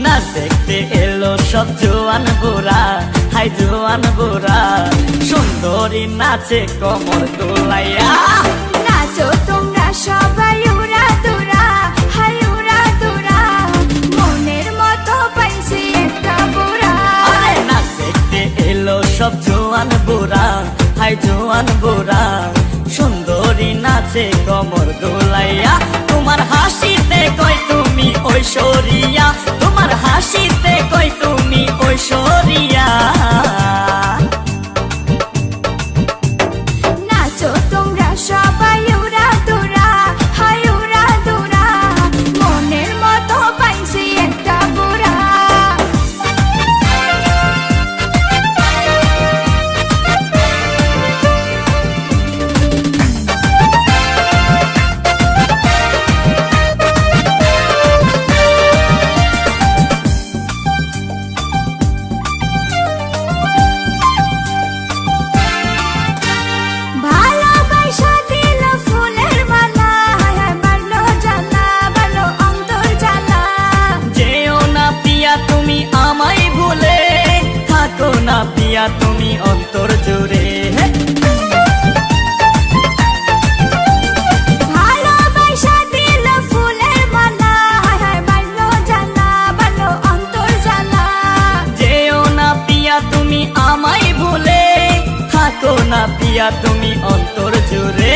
নাচ দেখতে এলো সব জোয়ান বুড়া, হাই জোয়ান বুড়া, সুন্দরী নাচে কোমর দোলাইয়া। নাচো তোমরা সবাই উড়া দুরা, হাই উড়া দুরা, মনের মতো পাইছি একটা বুড়া। আরে নাচ দেখতে এলো সব জোয়ান বুড়া, হাই জোয়ান বুড়া, সুন্দরী নাচে কোমর দোলাইয়া। তোমার হাসিতে কই তুমি ঐশ্বরিয়া, তোমার হাসিতে কই তুমি ঐশ্বরিয়া। নাচো তোমরা সবাই উড়া দুরা, হাই উড়া দুরা, মনের মতো পাইছি একটা বুড়া। ভালোবাসা দিল ফুলের মালা, হায় হায় বাড়লো জ্বালা, বাড়লো অন্তর জ্বালা। যেও না পিয়া তুমি আমায় ভুলে, থাকো না পিয়া তুমি অন্তর জুড়ে। ভালোবাসা দিল ফুলের মালা, হায় হায় বাড়লো জ্বালা, বাড়লো অন্তর জ্বালা। যেও না পিয়া তুমি আমায় ভুলে, থাকো না পিয়া তুমি অন্তর জুড়ে।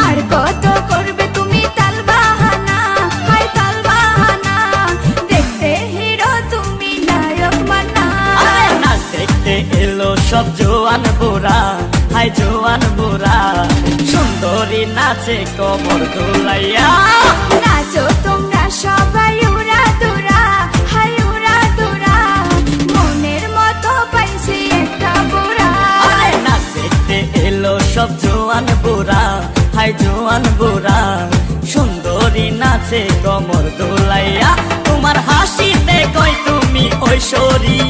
আর কত করবে তুমি তাল বাহানা, হায় তাল বাহানা, দেখতে হিরো তুমি নায়ক মানা। আরে নাচ দেখতে এলো সব জোয়ান বুড়া, হাই জোয়ান বুড়া, সুন্দরী নাচে কোমর দোলাইয়া। নাচো তোমরা সবাই উড়া দুরা, হাই উড়া দুরা, মনের মতো পাইছি একটা বুড়া। আরে নাচ দেখতে এলো সব জোয়ান বুড়া, হাই জোয়ান বুড়া, সুন্দরী নাচে কোমর দোলাইয়া। তোমার হাসিতে কই তুমি ঐশ্বরিয়া,